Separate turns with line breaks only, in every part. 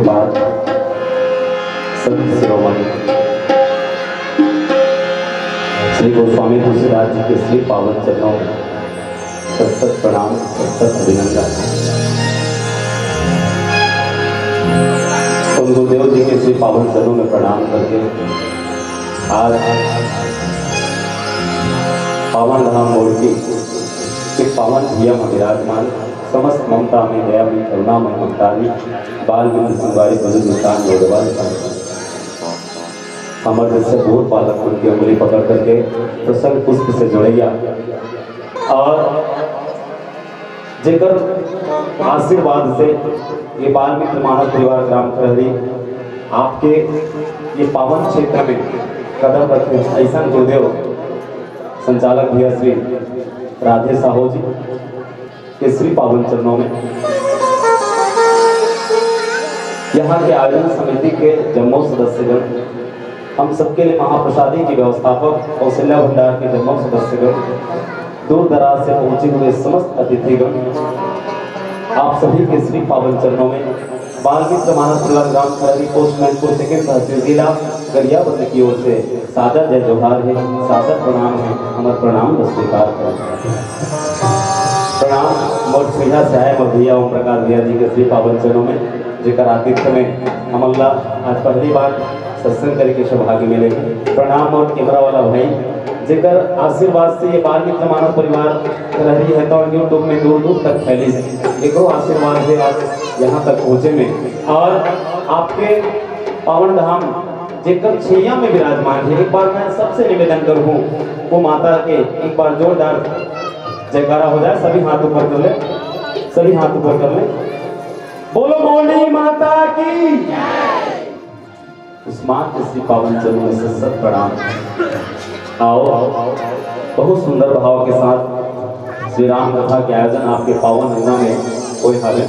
बाद सभी शिरोमणि श्री गोस्वामी तुलसीदास जी के श्री पावन चरणों में सत प्रणाम, सत अभिनंदन। उन गुरुदेव जी के श्री पावन चरणों में प्रणाम करके आज पावन धाम मूर्ति के पावन धिया में विराजमान समस्त ममता में दया में करुणा में ममतारी बाल बिंदु सिंगारी बजुर्ग निशान नौजवान हमर जैसे बहुत बालक उनकी उंगली पकड़ करके प्रसन्न पुष्प से जुड़ैया और जेकर आशीर्वाद से ये बाल मित्र मानव परिवार ग्राम खरहरी आपके ये पावन क्षेत्र में कदम रखे ऐसा गुरुदेव संचालक भैया श्री राधे साहू जी के श्री पावन चरणों में यहाँ के आयोजन समिति के जम्मू सदस्यगण, हम सबके लिए महाप्रसादी के व्यवस्थापक कौशल्या भंडार के जम्मू सदस्यगण, दूर दराज से पहुंचे हुए समस्त अतिथिगण, आप सभी के श्री पावन चरणों में बाल मित्र मानव परिवार ग्राम खरहरी पोस्ट मैनपुर सेकेंड तहसील जिला गरियाबंद की ओर से सादर जय जोहार है, सादर प्रणाम है, हमारे प्रणाम को स्वीकार करें। प्रणाम मोट सुविधा से आए भैया ओम प्रकाश भैया जी के श्री पावन चरणों में जेकर आतिथ्य में हम अल्लाह आज पहली बार सत्संग करके सौभाग्य मिले। प्रणाम और कैमरा वाला भाई जेकर आशीर्वाद से ये बाल मित्र मानव परिवार खरहरी है तो यूट्यूब में दूर दूर तक फैली है। एक आशीर्वाद है आज यहाँ तक पहुँचे में और आपके पावन धाम जेकर छैया में विराजमान है। एक बार मैं सबसे निवेदन करूँ वो माता के एक बार जोरदार जयकारा हो जाए, सभी हाथ ऊपर कर ले, सभी हाथ ऊपर कर ले, बोलो बोली माता की। उस मां के श्री पावन चरणों में सत प्रणाम। आओ बहुत सुंदर भाव के साथ श्री राम कथा के आयोजन आपके पावन अंगना में कोई हाले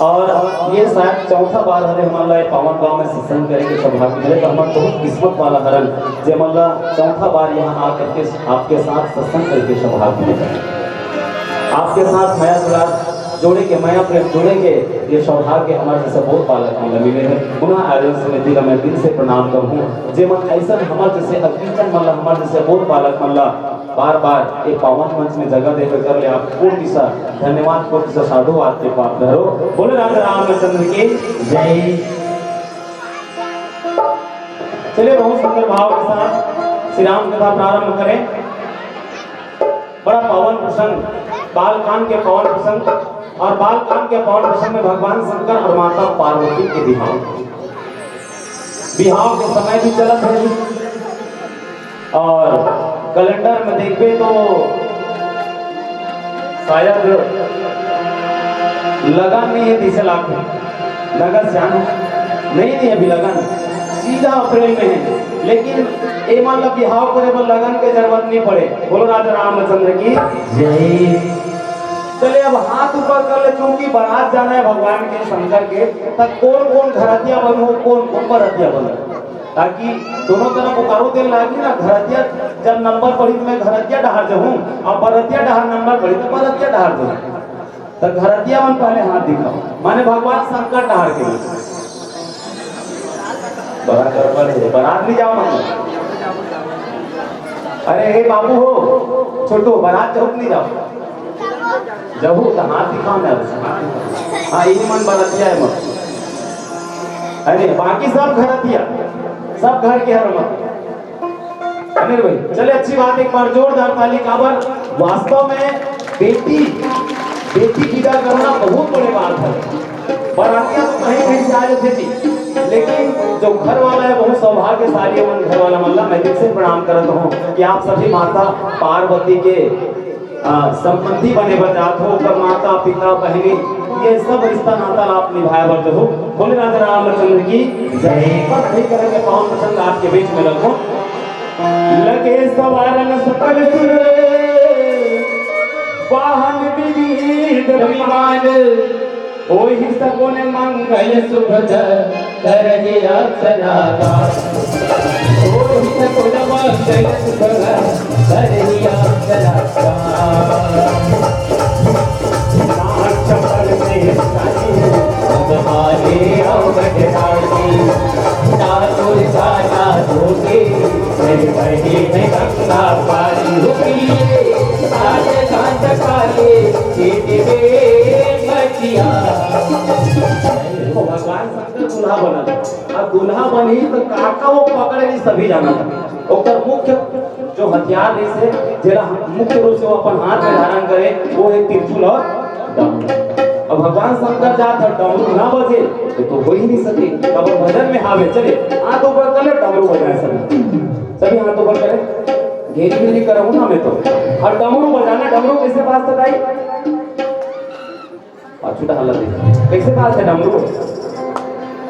और ये शायद चौथा बार हरे हमारा पावन गांव में सत्संग करेंगे सौभाग्य मिले तो हमारा बहुत किस्मत वाला हरन जे मल्ला चौथा बार यहाँ आकर के आपके साथ सत्संग करके सौभाग्य मिले, आपके साथ माया सुराग जोड़े के माया प्रेम जोड़े के ये सौभाग्य हमारे जैसे बहुत बालक हमें मिले हैं। पुनः आयोजन समिति का मैं दिल से प्रणाम करूँ जे मन ऐसा हमारे जैसे अकीचन मल्ला हमारे जैसे बहुत बालक मल्ला बार बार एक पावन मंच में जगह देकर कर ले आप पूर्ण दिशा धन्यवाद पूर्ण दिशा साधुवाद के पाप धरो। बोले राजा रामचंद्र की जय। चलिए बहुत सुंदर भाव के साथ श्री राम कथा प्रारंभ करें। बड़ा पावन प्रसंग बालकांड के पावन प्रसंग और बालकांड के पावन प्रसंग में भगवान शंकर और माता पार्वती के बिहाव के समय भी चलत है और कैलेंडर में देखते तो शायद लगन नहीं है 30 लाख लगन श्याम नहीं अभी लगन सीधा अप्रैल में है, लेकिन ए मान ला बिहाव करे पर लगन के जरूरत नहीं पड़े। बोलो राजा रामचंद्र की जय। चले अब हाथ ऊपर कर ले क्योंकि बारात जाना है भगवान के शंकर के तक कौन कौन घरतिया बनो कौन कौन बरतिया बनो ताकि दोनों तरफ उकारो तेल लागी ना। घरतिया जब नंबर पढ़ी तो मैं घरतिया डहार जाऊँ और बरतिया डहार नंबर पढ़ी तो बरतिया डहार जाऊँ तो घरतिया मन पहले हाथ दिखाओ माने भगवान शंकर डहार के बारात नहीं जाओ मतलब अरे हे बाबू हो छोटो बारात चौक नहीं जाओ जब तो हाथ दिखाओ ना। हाँ यही मन बरतिया है मत अरे बाकी सब घरतिया सब घर के हर मत अनिल भाई। चले अच्छी बात एक बार जोरदार ताली काबर। वास्तव में बेटी विदा करना बहुत बड़ी बात है। बरातियां तो कहीं कहीं से आ जाती थी लेकिन जो घर वाला है बहुत सौभाग्यशाली है मन घर वाला मल्ला। मैं दिल से प्रणाम करता हूँ कि आप सभी माता पार्वती के संबंधी बने बजात हो कर माता पिता बहनी ये सब रिश्ता नाता आप निभाए बरते हो। बोले राजा रामचंद्र की जय। बस नहीं करेंगे पावन प्रसंग आपके बीच में रखो। लगे सवारन सकल सुर वाहन विविध विमान ओहि सगुन मंगल सुभद करहि अक्षराता ओहि सगुन मंगल सुभद करहि अक्षराता नाच पर से साजी भगवाने भगवान शंकर दूल्हा बनल, अब दूल्हा बनी तो काका वो पकड़े नहीं सभी जाना था। ओकर मुख्य जो हथियार जैसे जेला मुख्य रूप से वो अपन हाथ में धारण करे वो है त्रिशूल और डमरू। अब भगवान शंकर जात डमरू ना बजे तो हो ही नहीं सके। तब भजन में हावे चले हाथ ऊपर कर ले डमरू बजाए सभी हाथ ऊपर करे घेरी घेरी करूँ ना मैं तो। और डमरू बजाना, डमरू कैसे बात बताई छूटा हालत है कैसे बात है डमरू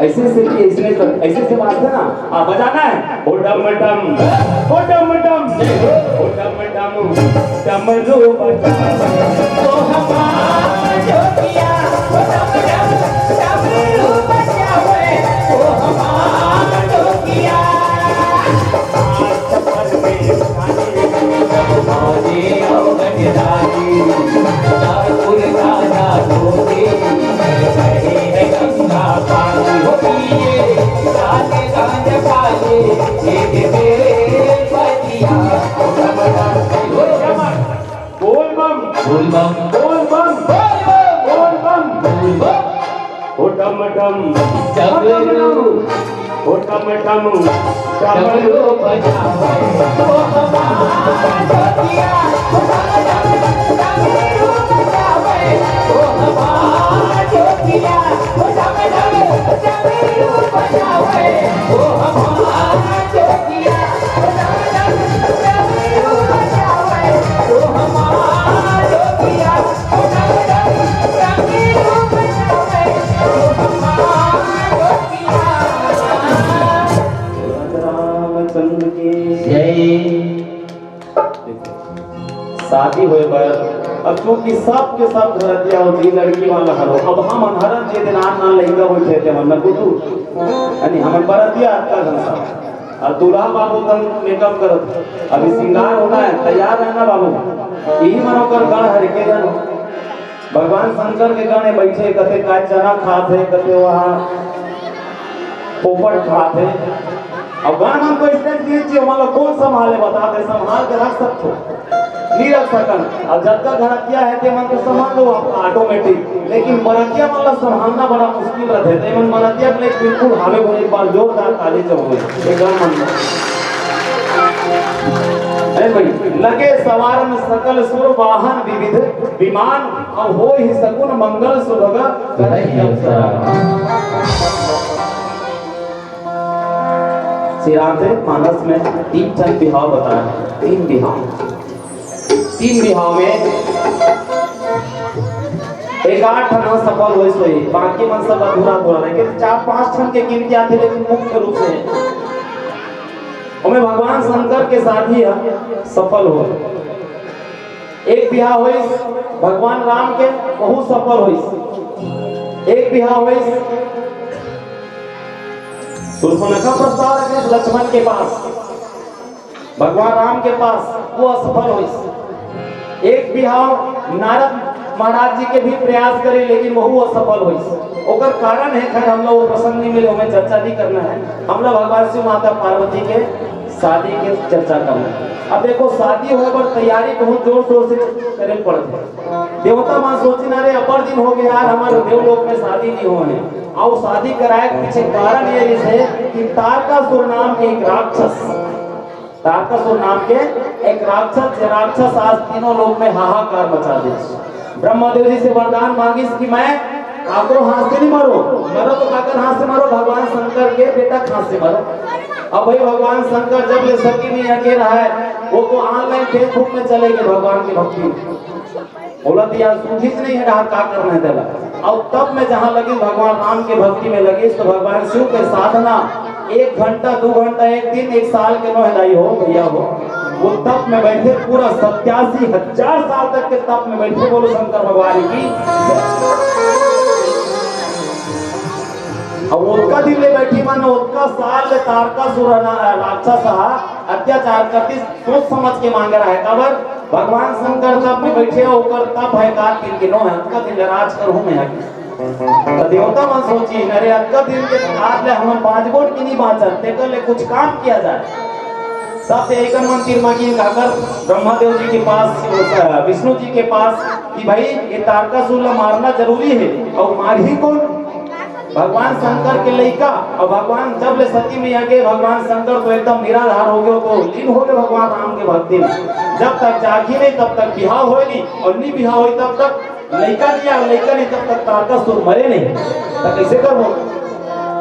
ऐसे से इसने तो ऐसे से बात है ना। आप बजाना है ओ डम डम ओ डम डम ओ डम डम डमरू बजा ओ हमारा जोगिया ओ डम डम डमरू बजावे ओ हमारा जोगिया सफर में खाने आओ गजराजी दारुल दादा धोती है गंगा पानी होती राधे गांज पाले एक बेर बतिया बोल बम बोल बम बोल बम बोल बम बोल बम ओ डम डम डमरू ओ डम डम डमरू बजावे ओ हमारा जोगिया ओ डम डमरू बजावे ओ हमारा जोगिया ओ डम डमरू बजावे ओ हमारा जोगिया ओ डम डमरू बजावे ओ हमारा जोगिया ओ डम डमरू बजावे ओ हमारा जोगिया। रामचंद्र की जय। शादी हुए पर अब क्योंकि सब के सब घर दिया होती लड़की वाला हरो अब हम अनहरन जे दिन आन ना लइका बैठे थे मन गुडू यानी हम बरतिया का घंसा और दूल्हा बाबू तन मेकअप करत अभी श्रृंगार होना है तैयार रहना बाबू यही मनो कर गण हर के जानो भगवान शंकर के गणे बैठे कते का चना खाते कते वहां पोपट खाते अब गण मन को इसने दीजिए मतलब कौन संभाले बता दे संभाल के रख सकते नहीं रख सकन। अब जब तक घरतिया है ते मन को संभाल लो ऑटोमेटिक लेकिन मरतिया मतलब संभालना बड़ा मुश्किल रहते ते मन मरतिया के बिल्कुल हावे होने एक बार जोरदार ताली चौके एक मन अरे भाई लगे सवारन सकल सुर वाहन विविध विमान अब हो ही सकुन मंगल सुभग करहि अवसर। श्री रामचरित मानस में 3 जन विवाह बताया 3 विवाह में एक 8 ठन सफल हुए सोई बाकी मन सब अधूरा अधूरा रहे कि 4-5 ठन के गिनती आते लेकिन मुख्य रूप से हमें भगवान शंकर के साथ ही सफल हो। एक विवाह हुई भगवान राम के बहुत सफल हुई। एक विवाह हुई सुर्पनखा प्रस्ताव रखे लक्ष्मण के पास भगवान राम के पास वो असफल हुई। एक विवाह नारद महाराज जी के भी प्रयास करे लेकिन वह असफल हुई। ओकर कारण है खैर हम लोग वो प्रसंग नहीं मिले हमें चर्चा नहीं करना है। हम लोग भगवान शिव माता पार्वती के शादी के चर्चा करना है। अब देखो शादी हो पर तैयारी बहुत जोर शोर से करे पड़ते। देवता मां सोची ना रे अपर दिन हो गया यार हमारे देवलोक में शादी नहीं होने और शादी कराए पीछे कारण ये है कि तारकासुर नाम के एक राक्षस तारकासुर नाम के एक राक्षस आज तीनों लोक में हाहाकार मचा दे। ब्रह्मदेव जी से वरदान मांगी कि मैं काकरो हाथ से नहीं मरो तो काकर हाथ से मरो भगवान शंकर के बेटा हाथ से मरो। अब भाई भगवान शंकर जब ले सकी नहीं अके रहा है वो तो ऑनलाइन फेसबुक में चलेगी भगवान की भक्ति बोला तो यार सूझित नहीं है रहा का करना है देला। और तब में जहाँ लगी भगवान राम की भक्ति में लगी तो भगवान शिव के साधना 1 घंटा 2 घंटा 1 दिन 1 साल के नौहदाई हो भैया हो वो तप में बैठे पूरा 87,000 साल तक के तप में बैठे बोलो शंकर भगवान की। अब उनका दिन ले बैठी माने उनका साल ले तारकासुर राक्षस अत्याचार करती सोच समझ के मांग रहा है कबर भगवान शंकर तप में बैठे होकर तप है का दिन के नो है उनका दिन राज करूं मैं तो देवता मन सोची अरे अक्का दिन के आज ले हम 5 वोट की नहीं बात ते कर ले कुछ काम किया जाए। सब एक मंदिर मांगी जाकर ब्रह्मादेव जी के पास, विष्णु जी के पास कि भाई ये तारकासुर ला मारना जरूरी है। और मार ही कौन? भगवान शंकर के लइका। और भगवान जब ले सती में आगे भगवान शंकर तो एकदम निराधार हो गए, तो लीन हो गए भगवान राम के भक्ति में। जब तक जागी नहीं तब तक बिहार हो नहीं, और नहीं बिहार हो तब तक लइका नहीं तब तक तारकासुर मरे नहीं। तो कैसे करो?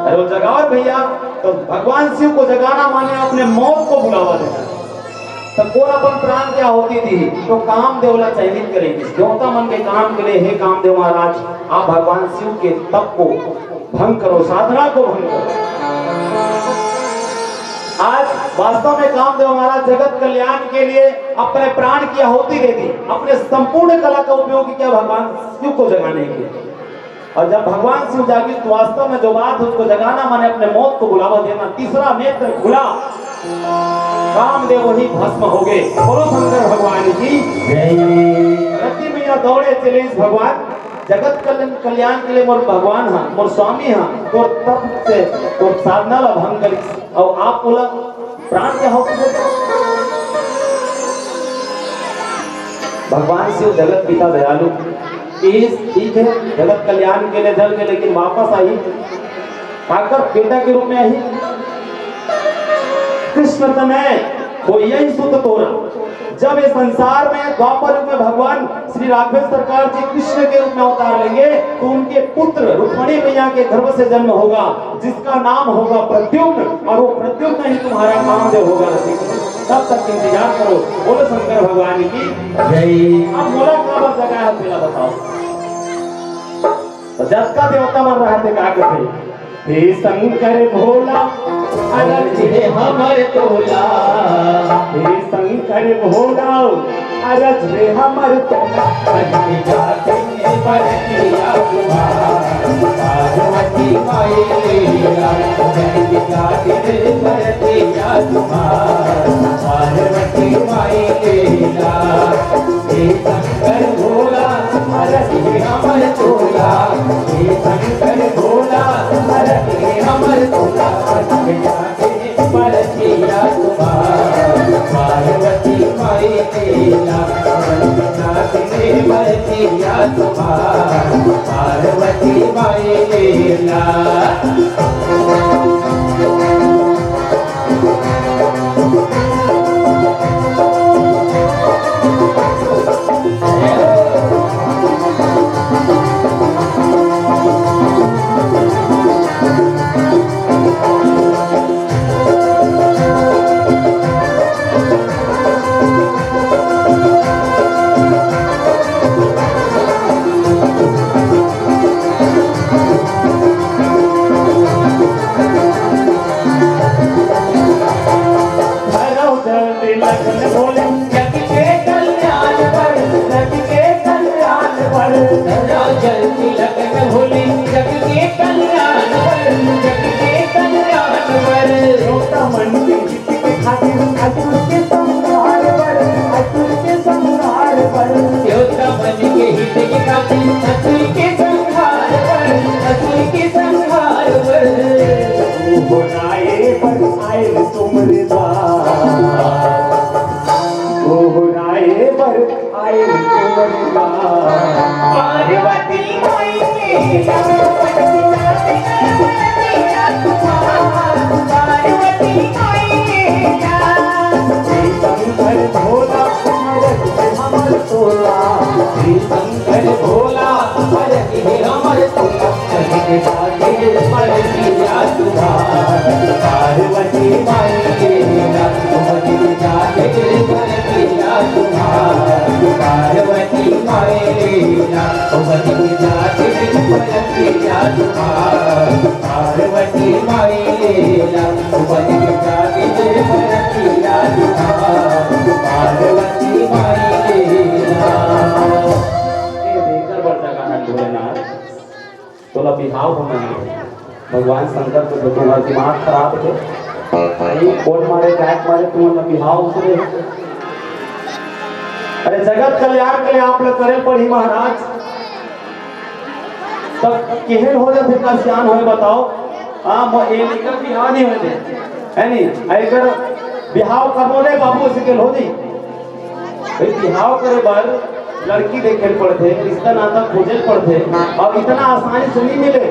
अरे वो जगाओ भैया। तो भगवान शिव को जगाना माने अपने मौत को बुलावा देना। तो कौन अपन प्राण क्या होती थी तो कामदेव ला चयनित करेगी। देवता मन के काम के लिए, हे कामदेव महाराज आप भगवान शिव के तप को भंग करो, साधना को भंग करो। आज वास्तव में कामदेव महाराज जगत कल्याण के लिए अपने प्राण की आहुति दे दी, अपने संपूर्ण कला का उपयोग किया भगवान शिव को जगाने के लिए। और जब भगवान शिव जागी तो वास्तव में जो बात उसको जगाना माने अपने मौत को बुलावा देना। तीसरा नेत्र खुला, कामदेव वही भस्म हो गए। बोलो शंकर भगवान की जय। रति मैया दौड़े चले इस भगवान जगत कल्याण के लिए। मोर भगवान हाँ, मोर स्वामी हाँ, तो तप से तो साधना ला भंग कर। और आप बोला प्राण क्या हो? भगवान शिव जगत पिता दयालु, ठीक है जगत कल्याण के लिए जल के, लेकिन वापस आई आकर बेटा के रूप में आई। कृष्ण तनय वो यही सुत तोरा। जब इस संसार में द्वापर युग में भगवान श्री राघवेंद्र सरकार जी कृष्ण के रूप में अवतार लेंगे तो उनके पुत्र रुक्मिणी मैया के गर्भ से जन्म होगा, जिसका नाम होगा प्रद्युम्न। और वो प्रद्युम्न ही तुम्हारा कामदेव होगा। तब तक इंतजार करो। बोलो शंकर भगवान की जय। अब मोला का जगह है पहला बताओ। तो जब का देवता बन रहा थे का कहते, हे शंकर भोला अरज रे हमर तोला। हे शंकर भोला अरज रे हमर तोला। जाते बरतिया पार्वती माई लीला। जाते बरतिया पार्वती माई लीला। हे शंकर भोला अरज रे हमर तोला। हे शंकर भोला अरज रे हमर तोला। बरतिया पार्वती माई लीला। बरतिया पार्वती माई लीला। भगवान शंकर को तुम्हारा दिमाग खराब थे, कोट मारे बैक मारे तुम्हारा बिहाव उतरे। अरे जगत कल्याण के लिए आप लोग करे पड़ी महाराज, तब केहन हो जाते का सियान होए बताओ। हाँ ये निकल बिहाव नहीं होते है नहीं। अगर बिहाव कर बोले बाबू से के हो जी भाई बिहाव करे बार लड़की देखे पड़ते, रिश्ता नाता खोजे पड़ते और इतना आसानी से नहीं मिले।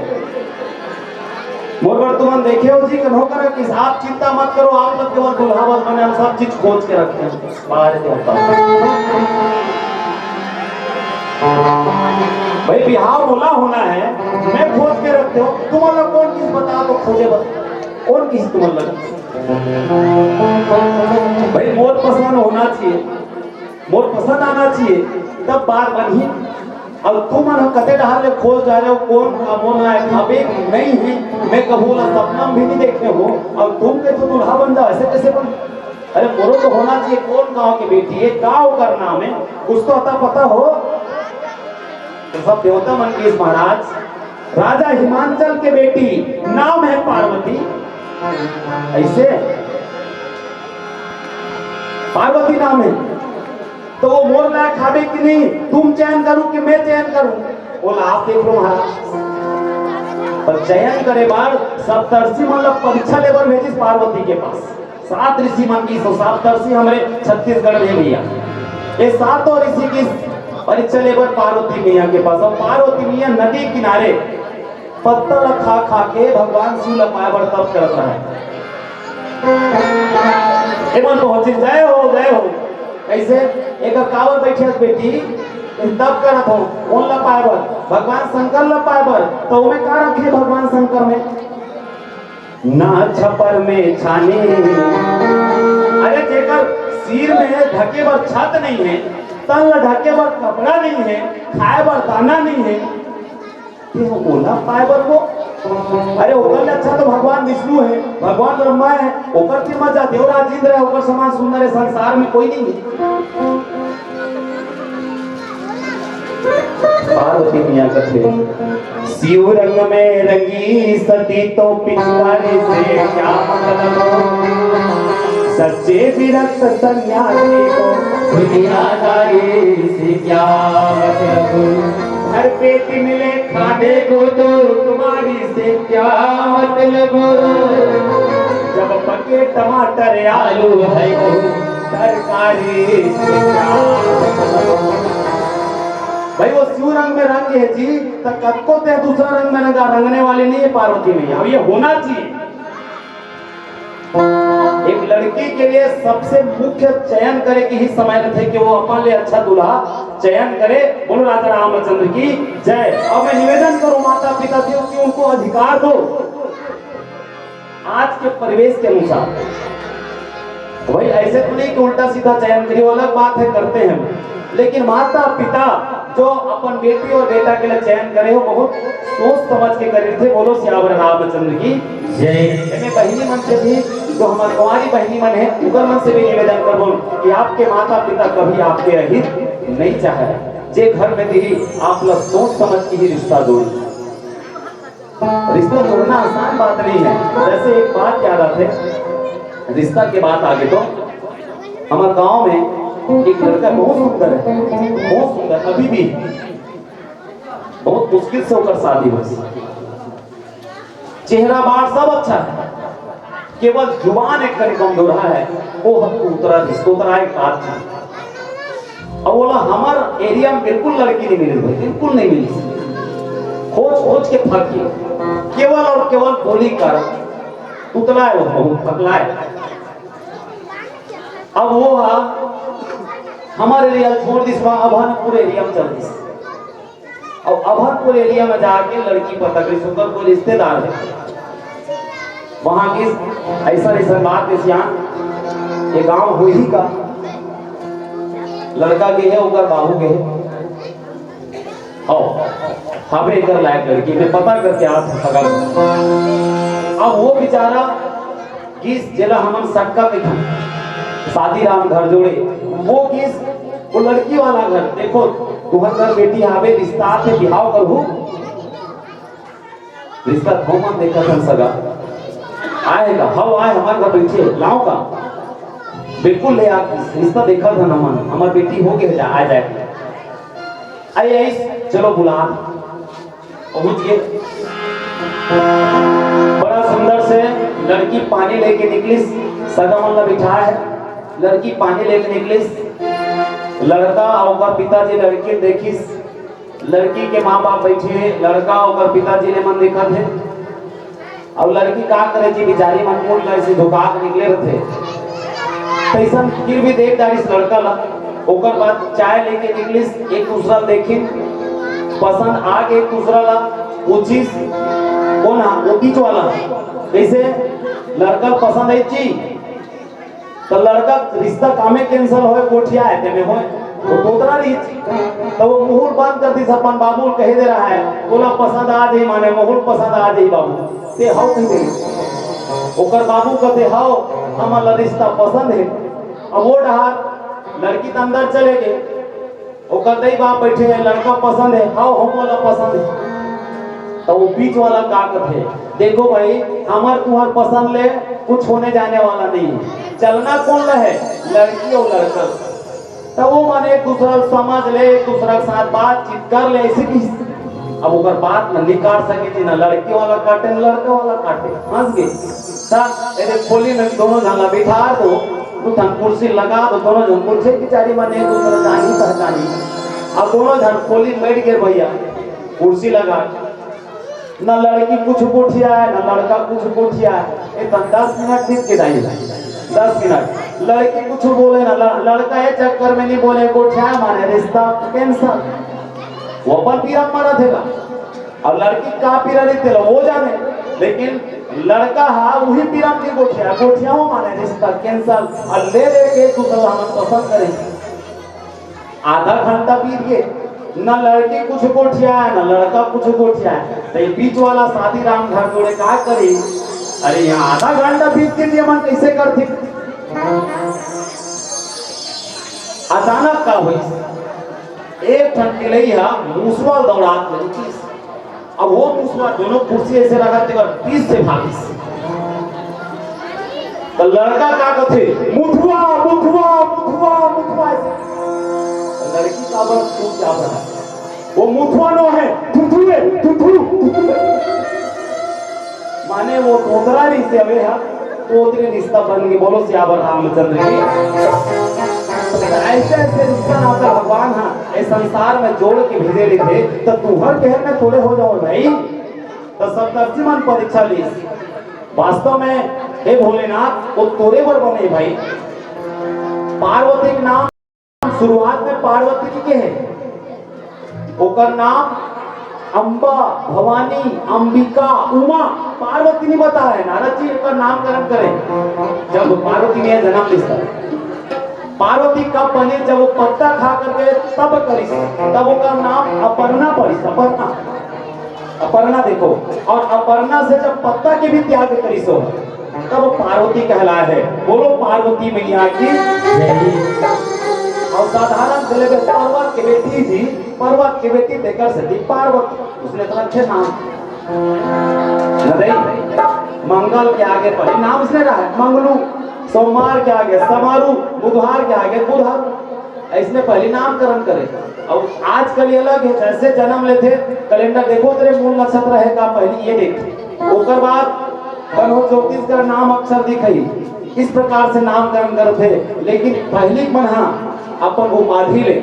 मोर तुम देखे हो जी कन्हो कर कि आप चिंता मत करो, आप लोग केवल दुल्हा बस बने, हम सब चीज खोज के रखते हैं बाहर होता भाई बिहाव बोला होना है, मैं खोज के रखते हो। तुम लोग कौन किस बता तो खोजे बता कौन किस तुम लोग भाई मोर पसंद होना चाहिए, मोर पसंद आना चाहिए तब बात बनी। अब तुम कते डहार ले खोज जा रहे हो कौन मोना है खाबे नहीं है, मैं कहूँ ना सपना भी नहीं देखे हो और तुम के तो दूल्हा बन जाओ, ऐसे कैसे बन? अरे मोरो तो होना चाहिए कौन गांव की बेटी है, गांव का नाम है कुछ तो अता पता हो। तो सब देवता मंकेश महाराज, राजा हिमांचल के बेटी, नाम है पार्वती। ऐसे पार्वती नाम है तो वो मोर लायक खाबे कि नहीं, तुम चयन करूं कि मैं चयन करूं? बोला आप देख लो महाराज। पर चयन करे बार सप्तर्षि मतलब परीक्षा लेबर भेजिस पार्वती के पास। 7 ऋषि मन की, तो सप्तर्षि हमारे छत्तीसगढ़ में भैया, ये 7 ऋषि की परीक्षा लेबर पार्वती मैया के पास। और पार्वती मैया नदी किनारे पत्तल खा खा के भगवान शिव लपाए बर तप करता है। एमन पहुंची जय हो कैसे एक कावर बैठे बेटी तब करत हो कौन लपाए बर? भगवान शंकर लपाए बर। तो में का रखे भगवान शंकर में? ना छपर में छाने, अरे जेकर सिर में ढके बर छत नहीं है, तन ढके बर कपड़ा नहीं है, खाए बर दाना नहीं है, तो ओला पाए बर वो? अरे ओकर अच्छा तो भगवान विष्णु है, भगवान ब्रह्मा है, ओकर की मजा देवराज इंद्र है, ओकर समान सुंदर है संसार में कोई नहीं है। पार्वती मैया कहते शिव रंग में रंगी सती तो पिचकारी से क्या मतलब, सच्चे विरक्त सन्यासी को दुनियादारी से क्या मतलब, हर पेट मिले खाने को तो तुम्हारी से क्या मतलब, जब पके टमाटर आलू है तो तरकारी से क्या मतलब। भाई वो शिव रंग में रंग है जी, तो कब को ते दूसरा रंग में रंगने वाली नहीं है पार्वती मैया। अब ये होना चाहिए एक लड़की के लिए सबसे मुख्य चयन करे की ही समय थे कि वो अपने लिए अच्छा दूल्हा चयन करे। बोलो राजा रामचंद्र की जय। और मैं निवेदन करूं माता पिता से कि उनको अधिकार दो आज के परिवेश के अनुसार। भाई ऐसे तो नहीं कि उल्टा सीधा चयन करिए, वो अलग बात है करते हैं, लेकिन माता पिता जो अपन बेटी और बेटा के लिए चयन करे हो बहुत सोच समझ के करे थे। बोलो श्यावर रामचंद्र की जय। मैं बहिनी मन से भी जो हमारी कुंवारी बहिनी मन है उनका मन से भी निवेदन करूं कि आपके माता पिता कभी आपके अहित नहीं चाहे, जे घर में दी आप लोग सोच समझ के ही रिश्ता जोड़ी। रिश्ता जोड़ना आसान बात नहीं है। जैसे एक बात याद आते रिश्ता के बात आगे तो हमारे गांव में एक लड़का बहुत सुंदर है, बहुत सुंदर, अभी भी बहुत मुश्किल से होकर शादी हुई। चेहरा बार सब अच्छा है, केवल जुबान एक कड़ी कमजोर है, वो हमको उतरा एक बात थी। अब बोला हमारे एरिया में बिल्कुल लड़की नहीं मिली भाई, बिल्कुल नहीं मिली, खोज के थक गए, केवल और केवल बोली कर उतला है, वो बहुत थकला है। अब वो हमारे एरिया छोड़ दी, अभनपुर एरिया में चल दी। अब अभनपुर एरिया में जाके लड़की पता करी, सुंदर कोई रिश्तेदार है वहां की, ऐसा बात ये गांव हो ही का लड़का के है उगर बाबू के है हमें कर लायक लड़की में पता करके आप सगा। अब वो बेचारा किस जिला हम सक्का पे था, शादी राम घर जोड़े, वो किस वो लड़की वाला घर देखो तुहर घर बेटी आवे रिश्ता से बिहाव करू, रिश्ता थोमा देखा था सगा आएगा हव आए हमारे घर बैठे लाओ का बिल्कुल ले आ रिश्ता देखा था नमन हमारी बेटी हो गए आ जाए आइए चलो बुला पहुंच गए। बड़ा सुंदर से लड़की पानी लेके निकलिस, सगा मल्ला बिठा है, लड़की पानी लेके निकलिस, लड़का और पिताजी लड़की देखिस, लड़की के माँ बाप बैठे, लड़का और पिताजी ने मन देखा थे, और लड़की का करे जी बेचारी मन मूल ऐसे धोखा के निकले रहते, तैसन फिर भी देख दारिस लड़का ला, ओकर बाद चाय लेके निकलिस, एक दूसरा देखिन, पसंद आ के एक दूसरा ला पूछिस, कौन है वो बीच वाला, जैसे लड़का पसंद है ची, तो लड़का रिश्ता कामे कैंसिल होए कोठिया है ते में होए, तो तोतरा रही तो वो मुहुल बंद कर दी, अपन बाबू कह दे रहा है, बोला पसंद आ जाई माने मुहुल पसंद आ जाई बाबू, ते हाउ कह दे, ओकर बाबू कहते हाउ हमारा रिश्ता पसंद है, अब वो डहार लड़की तो अंदर चले गए, ओकर दई बाप बैठे हैं, लड़का पसंद है, हाउ हम वाला पसंद है, तो वो बीच वाला का कहते, देखो भाई हमार तुम्हार पसंद ले कुछ होने जाने वाला नहीं है, चलना कौन रहे लड़की और लड़का, तो वो माने एक दूसरा समझ ले, एक दूसरा के साथ बातचीत कर ले, ऐसे की अब ओकर बात न निकाल सके थी, ना लड़की वाला काटे न लड़का वाला काटे, हंस गए ऐसे खोली में दोनों जन बिठा दो, तू थन कुर्सी लगा दो, दोनों जन कुर्सी की चारी माने एक दूसरा जानी पहचानी, अब दोनों जन खोली बैठ गए भैया, कुर्सी लगा, न लड़की कुछ गोठिया है न लड़का कुछ गोठिया है, 10 मिनट ठीक के जाइए, 10 मिनट लड़की कुछ बोले ना, लड़का है चक्कर में नहीं बोले गोठिया माने रिश्ता कैंसर, वो अपन पीरा मारा थेगा, और लड़की का पीरा नहीं थे वो जाने, लेकिन लड़का हा वही पीरा की गोठिया, गोठिया हो माने रिश्ता कैंसर, और ले के दूसरा हम पसंद करेंगे, आधा घंटा बीत गए, न लड़की कुछ गोठिया है न लड़का कुछ गोठिया है, तो बीच वाला शादी राम घर जोड़े का करी, अरे यहाँ आधा घंटा बीत के लिए मन कैसे करती, अचानक का हुई एक ठंडी लई है मूसवा दौड़ात लगी, अब वो मूसवा दोनों कुर्सी ऐसे लगाते और 30 से भागी, तो लड़का का कहते मुठुआ मुठुआ मुठुआ मुठुआ, लड़की का बस तू क्या बना, वो मुठुआ नो है तुथुए तुथु, माने वो तोतरा नहीं से अबे है, तोतरे रिश्ता बन गए, बोलो सियावर रामचंद्र की, ऐसे ऐसे रिश्ता नाता भगवान हाँ इस संसार में जोड़ के भेजे लिखे, तो तुहर कहर में थोड़े हो जाओ भाई, तो सब तर्जी मन परीक्षा ली, वास्तव में हे भोलेनाथ वो तोरे बर बने भाई, पार्वती के नाम शुरुआत में पार्वती जी के है, ओकर नाम अंबा भवानी अंबिका उमा पार्वती नहीं बता है, नारद जी का नामकरण करें, जब पार्वती ने जन्म लिया, पार्वती कब बने जब वो पत्ता खा करके तब करी, तब उसका नाम अपर्णा पड़ी, अपर्णा, अपर्णा देखो, और अपर्णा से जब पत्ता के भी त्याग करी सो तब पार्वती कहलाए है, बोलो पार्वती मैया की। और साधारण से लेकर पर्वत की बेटी थी, पर्वत की बेटी देखकर से थी पार्वती, उसने इतना अच्छे नाम नहीं, मंगल के आगे पड़ी नाम उसने रहा है मंगलू, सोमवार के आगे समारू, बुधवार के आगे बुधवार, इसने पहले नामकरण करे। और आजकल ये अलग है, जैसे जन्म लेते कैलेंडर देखो तेरे मूल नक्षत्र है का पहले ये देख, ओकर बाद कन्हो ज्योतिष का नाम अक्षर दिखाई, इस प्रकार से नामकरण करते, लेकिन पहली मन अपन उपाधि ले,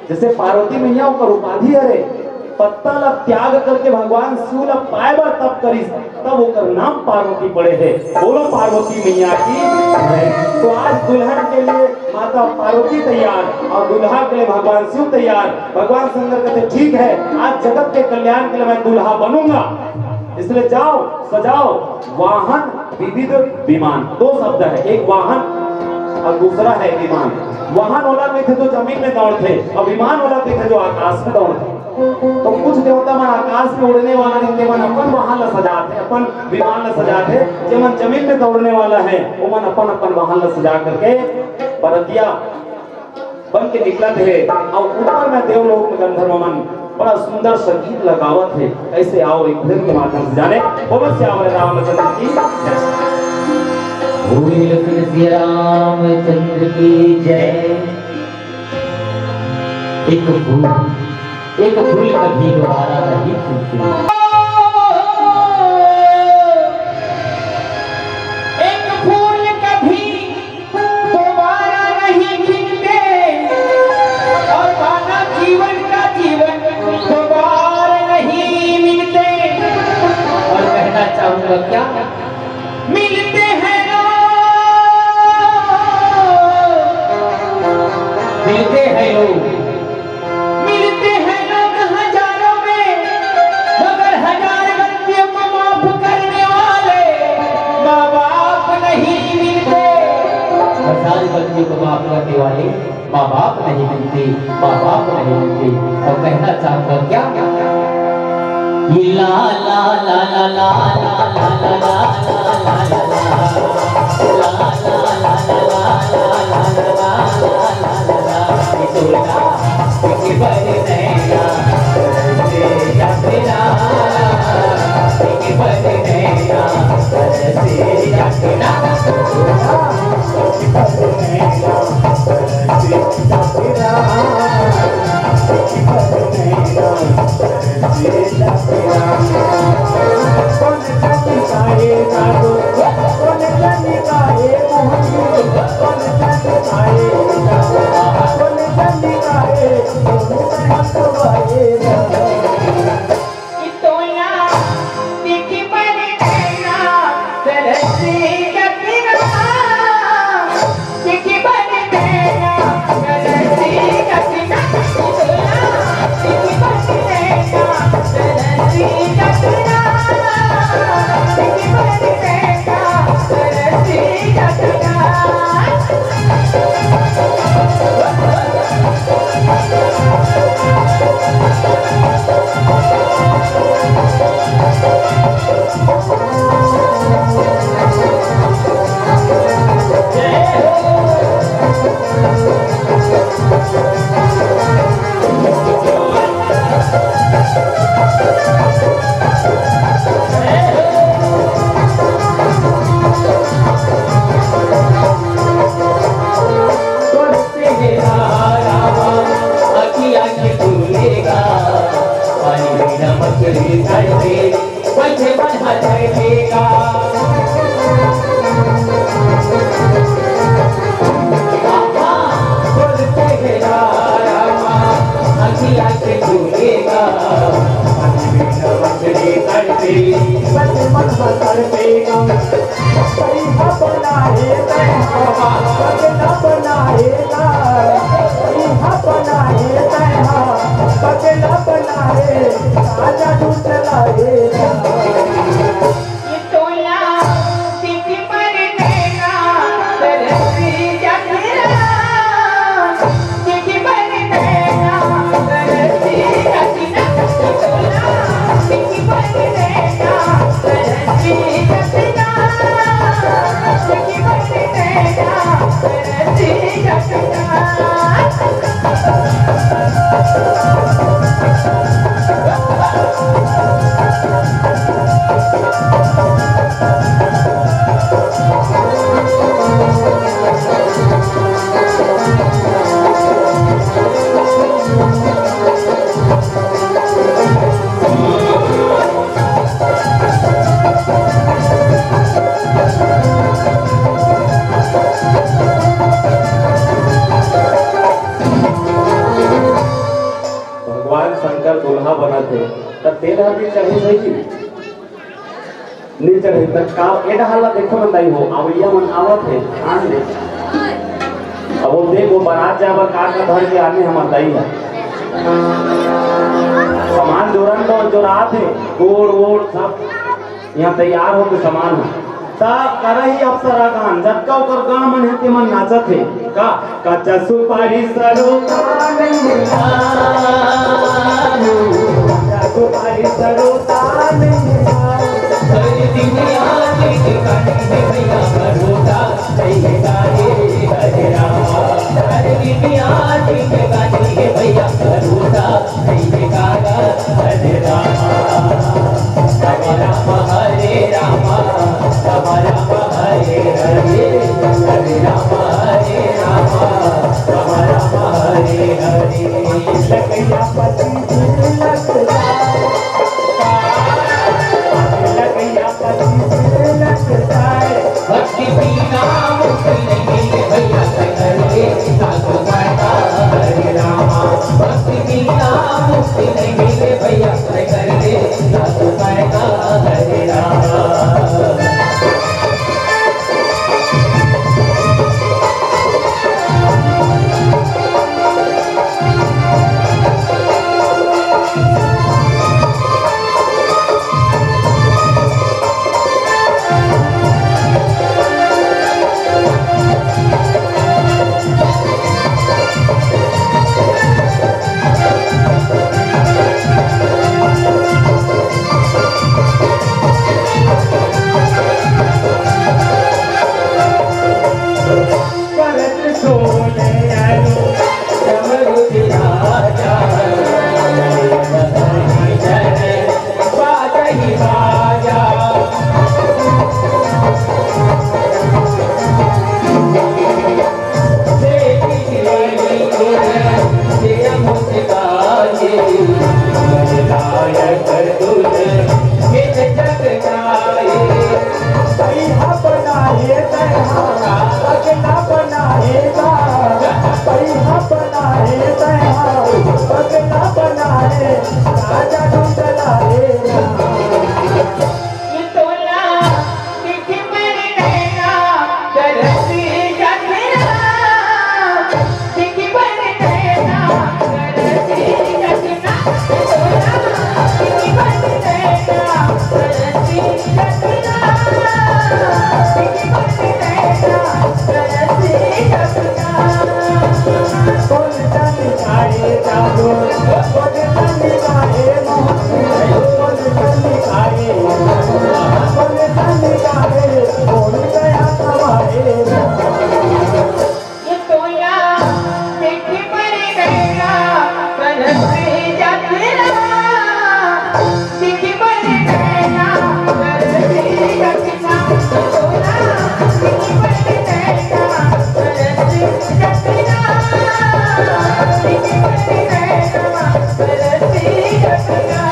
जैसे पार्वती मैया ओकर उपाधि है, पत्ता ला त्याग करके भगवान शिव ला पाए बार तब करी, तब ओकर नाम पार्वती पड़े है, बोलो पार्वती मैया की। तो आज दुल्हन के लिए माता पार्वती तैयार और दुल्हा के लिए भगवान शिव तैयार। भगवान शंकर कहते ठीक है, आज जगत के कल्याण के लिए मैं दुल्हा बनूंगा, इसलिए जाओ सजाओ वाहन विविध विमान, दो शब्द है, एक वाहन और दूसरा है विमान। वाहन वाला भी थे जो जमीन में दौड़ते और विमान वाला भी थे जो आकाश में दौड़ते। तो कुछ देवता मन आकाश में उड़ने वाला जिनके मन अपन वाहन ला सजाते, अपन विमान ला सजाते, जो मन जमीन में दौड़ने वाला है वो मन अपन अपन वाहन ला सजा करके परतिया बन के निकलते है। और ऊपर में देवलोक में गंधर्व मन बड़ा सुंदर संगीत लगावत है। ऐसे आओ एक फिल्म के माध्यम से जाने, बोलो श्याम रामचंद्र की
श्री रामचंद्र की जय। एक फूल कभी दोबारा नहीं खिलती। मिलते, माँ बाप नहीं मिलते। और कहना चाहूंगा क्या, ये ला ला ला ला ला ला ला ला ला ला ला
नहीं चढ़े तक का एडा हल्ला देखो बताई हो आवलिया मन आवत है खान ले अब वो देख वो बारात जावर काट का धर के आने हम दाई है सामान जोरन तो जो रात है गोड़ वोड़ सब यहाँ तैयार होकर सामान है तब करही अप्सरा गान जटका कर गान मन है ते मन नाचत है का कच्चा सुपारी सरो सुपारी सरो
ये तोया देखे पर गया करते जातेरा देखे पर गया करते जातेरा तोया देखे पर गया करते जातेरा देखे पर गया करते जातेरा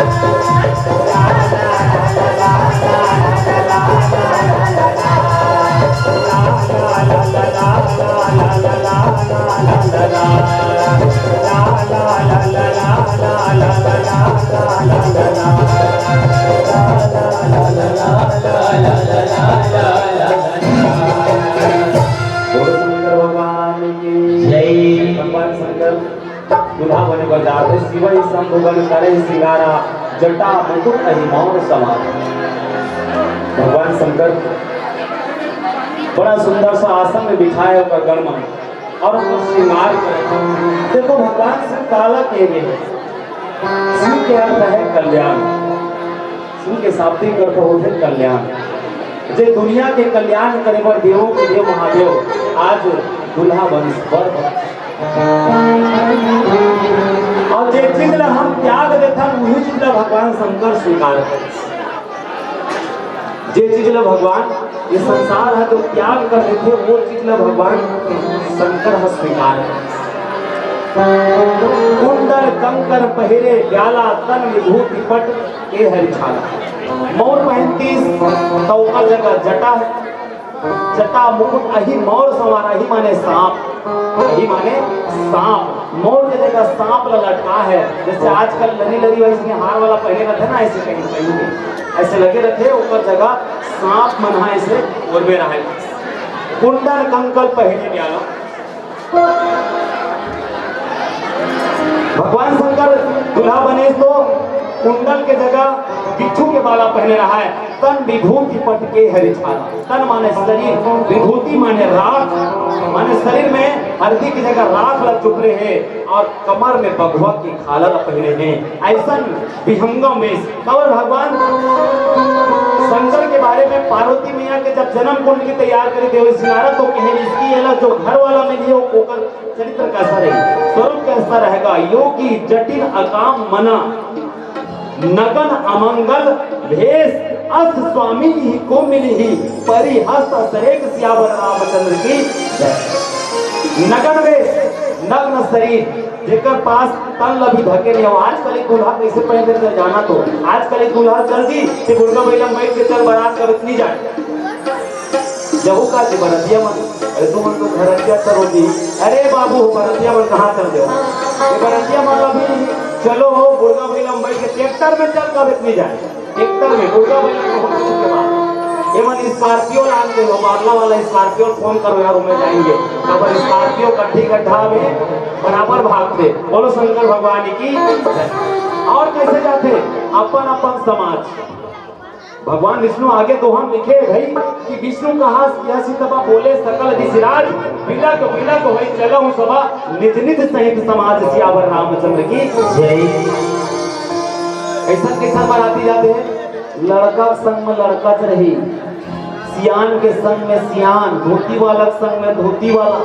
ला ला ला ला ला ला ला
भगवान शंकर दुल्हा बने बजाते शिवई संभुवन करे सिंगारा जटा मुकुट अहि मौन समा। भगवान शंकर बड़ा सुंदर सा आसन में बिठाए होकर गणमन और उसको श्रृंगार करे। देखो भगवान शिव काला के लिए शिव के अर्थ है कल्याण। शिव के शाब्दिक अर्थ होते कल्याण। जे दुनिया के कल्याण करे पर देवों के देव महादेव आज दुल्हा वंश पर और जे चीज ला हम त्याग देता वही चीज ला भगवान शंकर स्वीकार करे। जे चीज ला भगवान ये संसार है तो त्याग कर देते वो चीज ला भगवान शंकर है स्वीकार करे। कुंडल कंकर पहिरे ब्याला तन विभूति पट के हरिछाला। मोर पहनती तौका जगह जटा है जटा मुकुट अहि मोर सवार। अहि माने सांप। अहि माने सांप। मोर के जगह सांप लटका है। जैसे आजकल लरी लरी वैसे हार वाला पहने रहते ना ऐसे कहीं कहीं ऐसे लगे रहते ऊपर जगह सांप मना ऐसे और में रहे। कुंडल कंकल पहने ब्याला। भगवान शंकर दुल्हा बने तो कुंडल के जगह बिच्छू के बाला पहने रहा है। तन विभूति पट के हरिछाला। तन माने शरीर, विभूति माने राख, माने शरीर में हल्दी की जगह राख लग चुके हैं और कमर में बघवा की खाला पहने हैं। ऐसा विहंगम में कवर भगवान शंकर के बारे में पार्वती मैया के जब जन्म कुंड की तैयार करी देव सिनारा तो कहे इसकी अलग जो घर वाला में लिए वो चरित्र कैसा रहेगा, स्वरूप कैसा रहेगा। योगी जटिल अकाम मना नगन अमंगल भेष अस स्वामी ही को मिली ही परिहस्त सरेक सियावर रामचंद्र की नगन वेश नग्न शरीर जेकर पास तन लभी धके नहीं हो। आजकल एक दूल्हा कैसे पहले चल जाना तो आजकल एक दूल्हा चल दी कि गुड़गा महिला बैठ के चल बारात कर नहीं जाए जब का बरतिया मन अरे तू मन तो घरतिया चलोगी। अरे बाबू बरतिया मन कहाँ चल जाओ ये बरतिया मन अभी चलो हो गुड़गा महिला बैठ के ट्रैक्टर में चल कर इतनी जाए। ट्रैक्टर में गुड़गा महिला के बाद ये मन स्कॉर्पियो लान के हो बारला वाला स्कॉर्पियो फोन करो यार उमें जाएंगे तब स्कॉर्पियो कट्ठी गड्ढा में बराबर भागते। बोलो शंकर भगवान की। और कैसे जाते अपन अपन समाज। भगवान विष्णु आगे तो हम लिखे भाई कि विष्णु कहा यह सीतबा बोले सकल दिशराज बिलक बिलक होई चलो हूं सभा निज निज सहित समाज सियावर रामचंद्र की जय। ऐसा कैसा बाराती जाते हैं लड़का संग में लड़का च रही सियान के संग में सियान धोती वाला संग में धोती वाला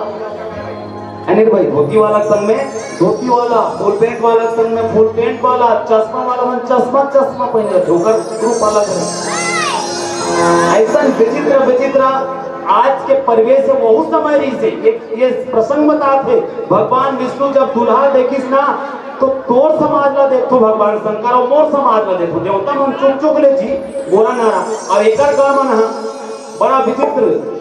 अनिल भाई धोती वाला संग में धोती वाला फुल पेंट वाला संग में फुल पेंट वाला चश्मा वाला मन चश्मा चश्मा पहने ठोकर रूप अलग है। ऐसा विचित्र विचित्र आज के परिवेश से बहुत समय रही से ये प्रसंग बताते भगवान विष्णु जब दुल्हा देखिस ना तो तोर समाज ला देखो भगवान शंकर और मोर समाज ला देखो देवता मन चुक चुक ले जी बोला नारा और एकर का मन है बड़ा विचित्र।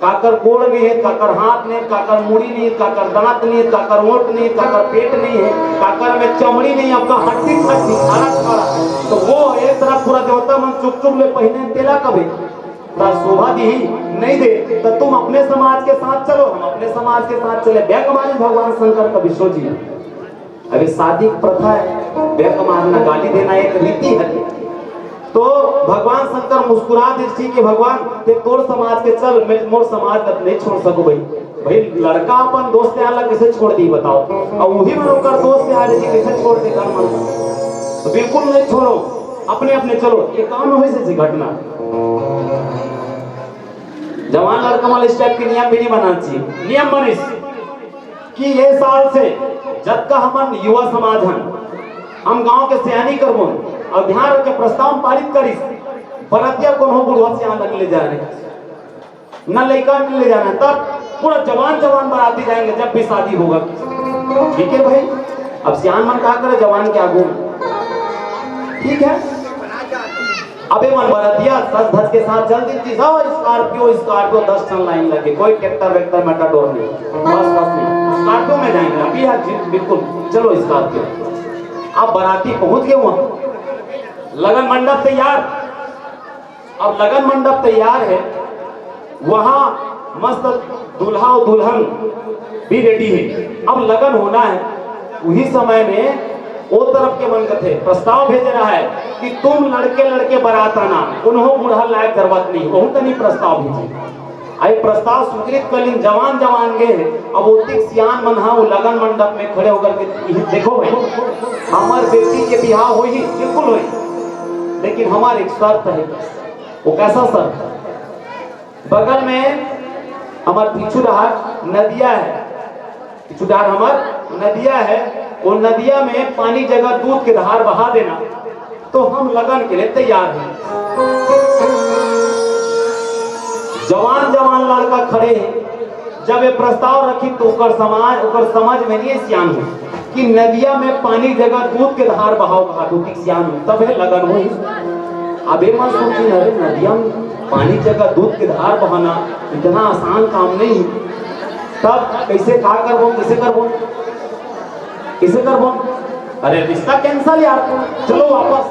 काकर गोड़ नहीं है, काकर हाथ नहीं, काकर मुड़ी नहीं है, काकर दांत नहीं है, काकर ओंठ नहीं है, काकर पेट नहीं है, काकर में चमड़ी नहीं, आपका हड्डी हड्डी खारा खारा। तो वो एक तरफ पूरा देवता मन चुप चुप ले पहने तेला कभी शोभा दी नहीं दे तो तुम अपने समाज के साथ चलो हम अपने समाज के साथ चले। बैक मारे भगवान शंकर का विश्व जी। अभी शादी प्रथा है बैक मारना गाली देना एक रीति है। तो भगवान शंकर मुस्कुरा दृष्टि के भगवान ते तोर समाज के चल मैं मोर समाज नहीं छोड़ सकू भाई भाई लड़का अपन दोस्त के आला कैसे छोड़ दी बताओ, और वही में होकर दोस्त के आले कैसे छोड़ दे घर मन, तो बिल्कुल नहीं छोड़ो, अपने अपने चलो। ये काम हो से घटना जवान लड़का वाले इस टाइप के नियम भी नहीं बनाना चाहिए। नियम बनिस कि ये साल से जब का हमन युवा समाज हन, हम गांव के सियानी करबो और ध्यान रख के प्रस्ताव पारित करिस, बरतिया को हो बुढ़वा से यहाँ ले जा रहे न लड़का ले जाना, तब पूरा जवान जवान बराती जाएंगे जब भी शादी होगा। ठीक है भाई, अब सियान मन कहा करे जवान के आगू, ठीक है। अबे मन बरतिया सज धज के साथ चल दी स्कॉर्पियो स्कॉर्पियो 10 टन लाइन लगे, कोई ट्रैक्टर वेक्टर मेटाडोर नहीं, बस नहीं, स्कॉर्पियो में जाएंगे अभी यार बिल्कुल, चलो स्कॉर्पियो। अब बराती पहुंच गए वहां, लगन मंडप तैयार, अब लगन मंडप तैयार है, वहां मस्त दूल्हा और दुल्हन भी रेडी है। अब लगन होना है, उसी समय में वो तरफ के मन थे प्रस्ताव भेज रहा है कि तुम लड़के लड़के बारात आना, उन्हों बुढ़ा लायक जरूरत नहीं, बहुत नहीं प्रस्ताव भेजे। आई प्रस्ताव स्वीकृत कर जवान जवान गए। अब उतिक सियान मनहा वो लगन मंडप में खड़े होकर के देखो भाई, हमार बेटी के बिहार हो ही बिल्कुल हो, लेकिन हमारे एक शर्त है। वो कैसा शर्त? बगल में हमार पिछुड़ार नदिया है, पिछुड़ार हमार नदिया है, वो नदिया में पानी जगह दूध के धार बहा देना, तो हम लगन के लिए तैयार हैं। जवान जवान लड़का खड़े हैं। जब ये प्रस्ताव रखी तो ओकर समझ में नहीं सियान हो कि नदिया में पानी जगह दूध के धार बहाव कहा सियान हो, तब है लगन हुई। अब ये मत सोची अरे नदिया में पानी जगह दूध के धार बहाना इतना आसान काम नहीं, तब कैसे खा करबो, कैसे करबो, कैसे करबो? अरे रिश्ता कैंसल यार, चलो वापस।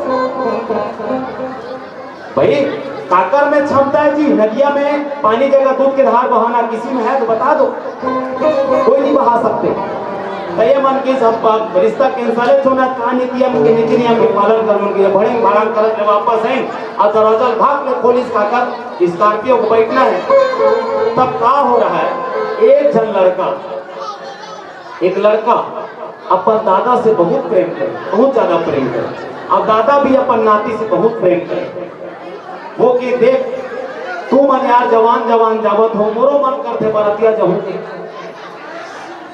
भाई काकर में क्षमता है जी, नदिया में पानी जगह दूध के धार बहाना किसी में है तो बता दो, कोई नहीं बहा सकते। तो ये मन की सब रिश्ता कैंसल होना का नियम के नीति नियम के पालन करने के बड़े भाड़ान कर वापस हैं और दरवाजा भाग के पुलिस काकर स्कॉर्पियो को बैठना है। तब क्या हो रहा है, एक जन लड़का, एक लड़का अपन दादा से बहुत प्रेम करे, बहुत ज्यादा प्रेम करे, अब दादा भी अपन नाती से बहुत प्रेम करे। वो कि देख तू मन यार जवान जवान जावत हो, मोरो मन करते बरतिया जहूं के,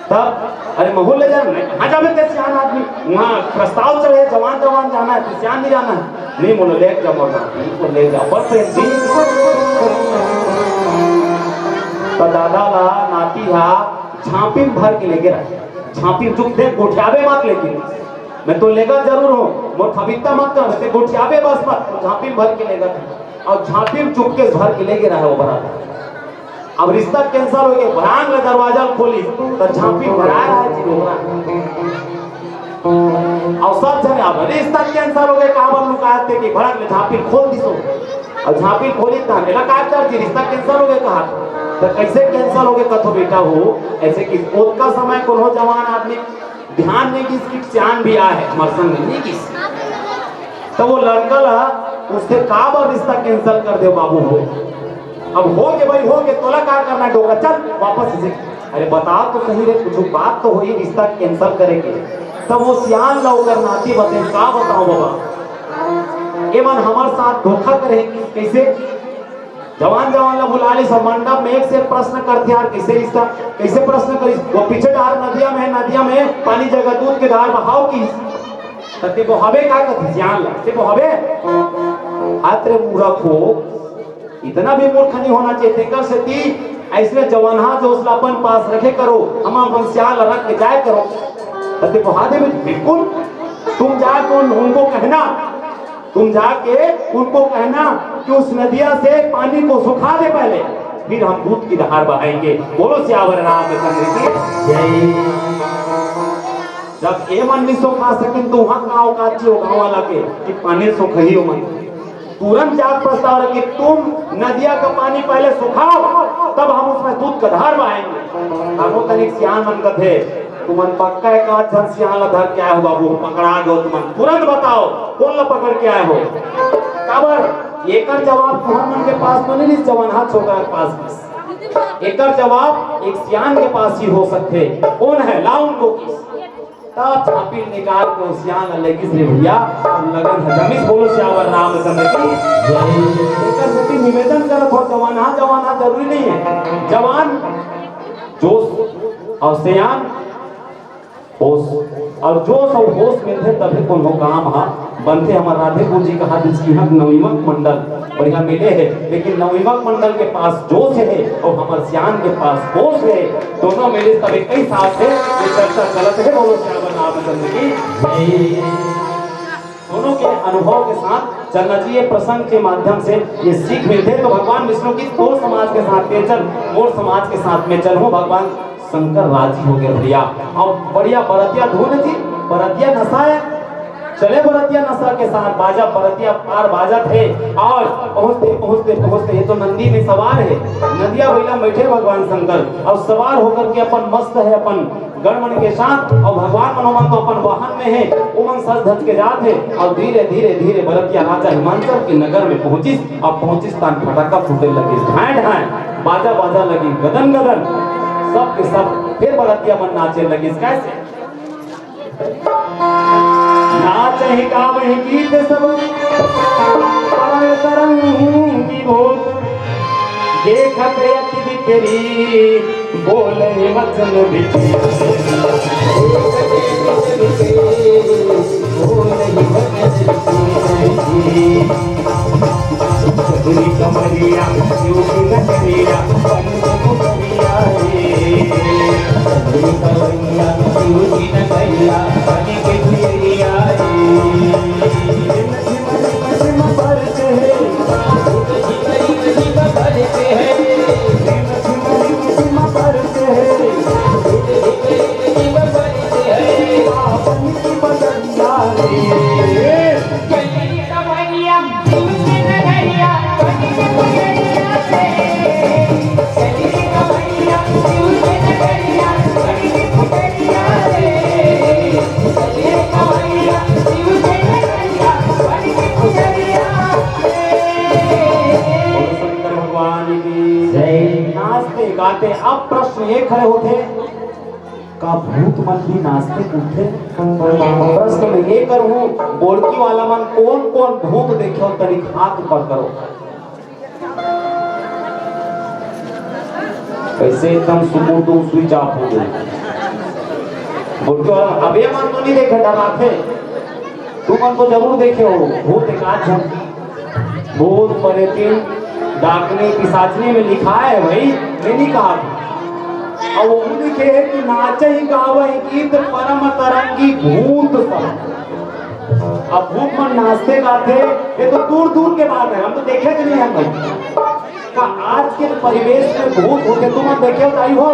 तब अरे महू ले जाना है, कहाँ जावे ते सियान आदमी, वहाँ प्रस्ताव चले जवान जवान जाना है, तो सियान नहीं जाना है, नहीं बोलो ले जा मोर नाती ले जा पर प्रेम दी। तो दादा ला नाती हा झांपी भर के लेके रखे, झांपी चुप दे गोठियावे मत, लेकिन मैं तो लेगा जरूर हूँ, मोर खबीता मत कर, ते गोठियावे बस मत, झांपी भर के लेगा और झांपी चुप के भर के लेके रहा वो बराबर। अब रिश्ता कैंसल हो गया, भरांग ले दरवाजा खोली तो झांपी भरा रहा है जी और सब जने अब रिश्ता कैंसल हो गया, काबर लुकाए थे कि भरांग ले झांपी खोल दी सो, और झांपी खोली था मेरा काट कर जी रिश्ता कैंसल हो गया, कहा तो कैसे कैंसल हो गया कथो बेटा हो, ऐसे कि ओत का समय कोनो जवान आदमी ध्यान नहीं कि इसकी सियान भी आ है हमारे संग नहीं किस, तो वो लड़का ला उसके काबर रिश्ता कैंसल कर दे बाबू हो। अब हो गए भाई हो गए, तोला क्या करना डोका, चल वापस से। अरे बताओ तो सही रे, कुछ बात तो हुई रिश्ता कैंसल करेंगे, तब वो सियान लौकर नाती बते का बताओ बाबा, ये मन हमारे साथ धोखा करे कैसे? जवान जवान ला बुला ली सब मंडप में, एक से प्रश्न करते यार कैसे रिश्ता, कैसे प्रश्न करी? वो पीछे डार नदिया में पानी जगह दूध के धार बहाव की तते बहावे का कथी सियान ला ते बहावे आत्रे मूर्ख हो, इतना भी मूर्ख नहीं होना चाहिए। तेकर से ती ऐसे जवानहा जो उसला अपन पास रखे करो, हम अपन सियाल रख के जाए करो, तते बहा दे बिल्कुल। तुम जाके उनको कहना, तुम जाके उनको कहना कि उस नदिया से पानी को सुखा दे पहले, फिर हम दूध की धार बहाएंगे। बोलो सियावर रामचंद्र की जय। जब ये मन नहीं सुखा सके तो वहां का औकात हो गाँव वाला के कि पानी सुखी हो मन, तुरंत जाग प्रस्ताव रखे तुम नदिया का पानी पहले सुखाओ तब हम उसमें दूध का धार बहाएंगे। हमो तनिक सियान मन का थे, तुमन पक्का एक आध जन सियान ला धर के आए हो बाबू, पकड़ा दो तुमन, तुरंत बताओ कौन ला पकड़ के आए हो। काबर एक जवाब तुम मन के पास तो नहीं, जवान हाथ छोटा के पास एक जवाब एक सियान के पास ही हो सकते। कौन है? लाओ उनको किस तब छापी निकाल के सियान लगी से भैया लगन हजमिस बोलो श्यावर रामचंद्र की एकर प्रति निवेदन करत हो। जवाना जरूरी नहीं है। जवान जोश और सियान होश और जोश और होश मिलते तभी कोनो काम हा बनते। हमारे राधेपुर जी कहा जिसकी नवीमक मंडल बढ़िया मिले है, लेकिन नवीमक मंडल के पास जोश है और हमारे सियान के पास होश है। दोनों मिले तब एक ही साथ है। ये चर्चा गलत है। बोलो श्यावर रामचंद्र की। दोनों के अनुभव के साथ चलना चाहिए। प्रसंग के माध्यम से ये सीख मिलते। तो भगवान विष्णु की तोर समाज के साथ में चल, मोर समाज के साथ में चल हो। भगवान शंकर राजी हो गए भैया और बढ़िया बरतिया धुन थी। बरतिया नशा है, चले बरतिया नशा के साथ बाजा बरतिया पार बाजा थे और पहुंचते ये तो नंदी में सवार है। नदिया भैया बैठे भगवान शंकर और सवार होकर के अपन मस्त है अपन गणमण के साथ और भगवान मनोमन तो अपन वाहन में है। उमन सज धज के जात है और धीरे धीरे धीरे बरतिया राजा हिमांचल के नगर में पहुंचिस और पहुंचिस तान फटाका फूटे लगे, ढाए ढाए बाजा बाजा लगी, गदन गदन सब के सब। फिर बरतिया मन नाचे लगी। कैसे नाच ही गाव ही गीत सब परम तरंगी बोल देखत अति बिखरी बोले वचन बिखरी चतुरी कमरिया योगी नगरिया पंच मुखरिया चतुरी कमरिया योगी नगरिया पंच मुखरिया गाते। अब प्रश्न ये खड़े होते का भूत मन भी नाचते कूदते। प्रश्न में ये करूं बोड़की वाला मन कौन कौन भूत देखो तरीक हाथ ऊपर करो। कैसे एकदम सुबह स्विच ऑफ हो गए। बोड़की वाला अब ये मन तो नहीं देखे डराते, तू मन तो जरूर देखे हो भूत। एक आज भूत परेतीन डाकने पिशाचनी में लिखा है भाई, मैंने कहा था। और वो लिखे है कि नाचे ही गावे गीत परम तरंगी भूत सब। अब भूत मन नाचते गाते ये तो दूर दूर के बात है, हम तो देखे नहीं हम भाई का आज के परिवेश में भूत होते। तुम देखे हो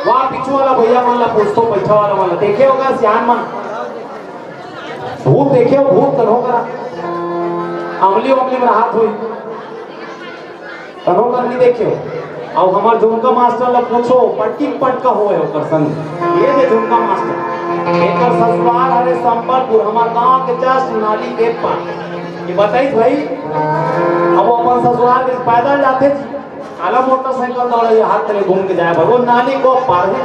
वहाँ पीछे वाला भैया मान ला पूछतो पैसा वाला मान ला देखे होगा सियान मन भूत देखे हो। भूत करो करा अमली उमली में राहत हुई करो कर नहीं देखे हो। और हमार झुमका मास्टर ला पूछो पट्टी पटका होए होकर संग ये दे झुमका मास्टर एकर ससुराल हरे संबलपुर हमार गांव के जस्ट नाली के पास। ये बताई भाई अब वो अपन ससुराल के पैदल जाते जी आला मोटरसाइकिल दौड़े हाथ में घूम के जाए वो नाली को पार है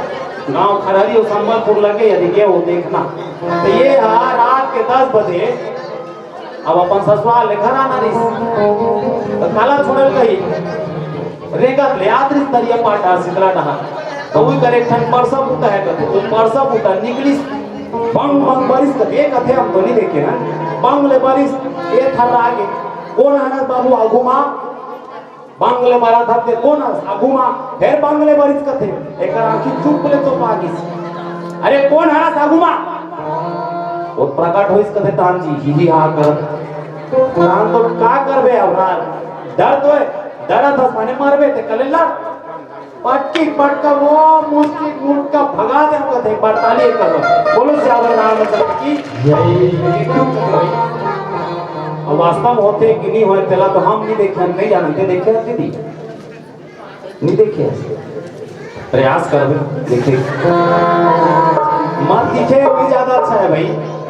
गांव खरहरी और संबलपुर लगे यदि के हो देखना। तो ये रात के 10 बजे अब अपन ससुराल ले घर आना रही तो काला छोड़ल कही रेगत ले आदरी तरिया पाटा सितला डहा तो वही करे ठन परसा उठा है कते तो परसा उठा निकली बंग बंग बारिश का एक कथे हम तो नहीं देखे ना बंग ले बारिश ए थर आगे कौन आना बाबू आगुमा बंग ले मारा था ते कौन आगुमा फिर बंग ले बारिश कथे एक आंखी चुप ले तो पागी अरे कौन आना आगुमा वो प्रकट होइस कथे तान जी ही हा कर कुरान तो का करबे अब डर तो डरा था माने मारबे ते कलेला पट्टी पटका वो मुस्की मुट का भगा दे हमको एक बार ताली कर बोलो श्यावर रामचंद्र की जय। अब वास्तव होते कि नहीं होए तेला तो हम नहीं देखे हम नहीं जानते देखे दीदी नहीं देखे प्रयास करबे देखे मत दिखे भी ज्यादा अच्छा है भाई,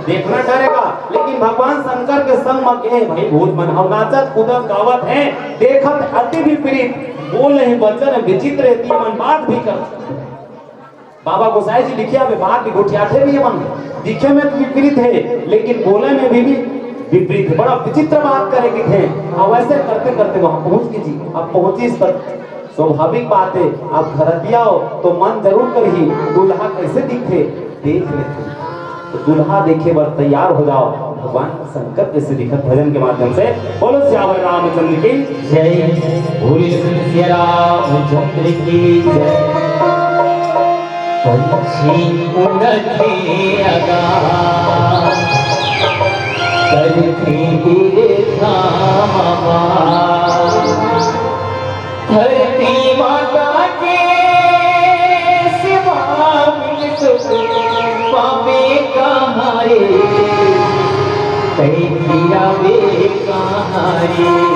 देखना डरेगा, लेकिन भगवान शंकर के संग मत गए भाई भूत मन हम नाचत कूदत गावत है, देखत अति विपरीत, बोल नहीं वचन विचित्र रहती मन बात भी कर। बाबा गोसाई जी लिखिया वे बात भी गोठियाठे भी मन दिखे में तो विपरीत है, लेकिन बोले में भी विपरीत है, बड़ा विचित्र बात करे कि थे। अब वैसे करते करते वहां पहुंच गई जी, अब पहुंची इस पर स्वाभाविक बात है, आप घर दिया हो तो मन जरूर करही दूल्हा कैसे दिखे देख लेते, तो दूल्हा देखे बार तैयार हो जाओ, भगवान शंकर कैसे दिखत भजन के माध्यम से। बोलो श्यावर रामचंद्र की
जय, बोलिए श्री रामचंद्र की जय। पंछी उड़ते आकाश, करती गिरे धामा, धरती माता के सिवा मिल पावे कहाँ रे, कहीं गिरा वे कहाँ रे।